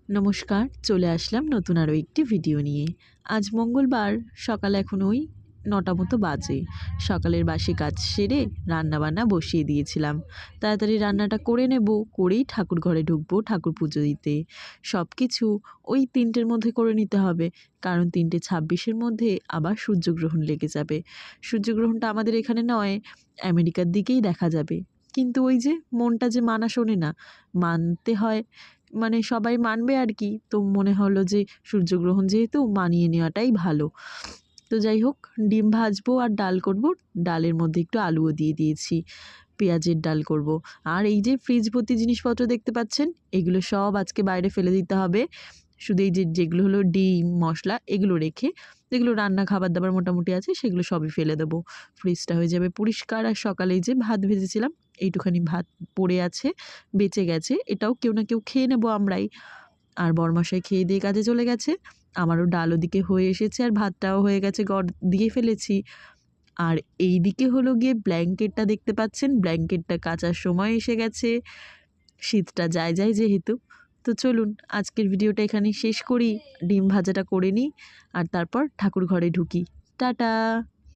নমস্কার, চলে আসলাম নতুন আরও একটি ভিডিও নিয়ে। আজ মঙ্গলবার, সকাল এখন ওই ৯টা মতো বাজে। সকালের বাসি কাজ সেরে রান্নাবান্না বসিয়ে দিয়েছিলাম। তাড়াতাড়ি রান্নাটা করে নেব, করেই ঠাকুর ঘরে ঢুকবো ঠাকুর পুজো দিতে। সব কিছু ওই ৩টের মধ্যে করে নিতে হবে, কারণ ৩:২৬-এর মধ্যে আবার সূর্যগ্রহণ লেগে যাবে। সূর্যগ্রহণটা আমাদের এখানে নয়, আমেরিকার দিকেই দেখা যাবে। কিন্তু ওই যে মনটা যে মানা শোনে না, মানতে হয়, মানে সবাই মানবে আর কি। তো মনে হলো যে সূর্যগ্রহণ যেহেতু মানিয়ে নেওয়াটাই ভালো। তো যাই হোক, ডিম ভাজবো আর ডাল করব। ডালের মধ্যে একটু আলুও দিয়ে দিয়েছি, পেঁয়াজের ডাল করব। আর এই যে ফ্রিজ ভর্তি জিনিসপত্র দেখতে পাচ্ছেন, এগুলো সব আজকে বাইরে ফেলে দিতে হবে। শুধু এই যে যেগুলো হলো ডিম, মশলা এগুলো রেখে, যেগুলো রান্না খাবার দাবার মোটামুটি আছে সেগুলো সবই ফেলে দেবো। ফ্রিজটা হয়ে যাবে পরিষ্কার। আর সকালে এই যে ভাত ভেজেছিলাম, এইটুখানি ভাত পড়ে আছে, বেঁচে গেছে, এটাও কেউ না কেউ খেয়ে নেবো আমরাই। আর বরমশাই খেয়ে দিয়ে কাজে চলে গেছে। আমারও ডাল ওদিকে হয়ে এসেছে আর ভাতটাও হয়ে গেছে, দিয়ে ফেলেছি। আর এই দিকে হলো গিয়ে ব্ল্যাঙ্কেটটা দেখতে পাচ্ছেন, ব্ল্যাঙ্কেটটা কাচার সময় এসে গেছে। শীতটা যায় যায় যেহেতু। তো চলুন আজকের ভিডিওটা এখানেই শেষ করি। ডিম ভাজাটা করে নিই আর তারপর ঠাকুর ঘরে ঢুকি। টাটা।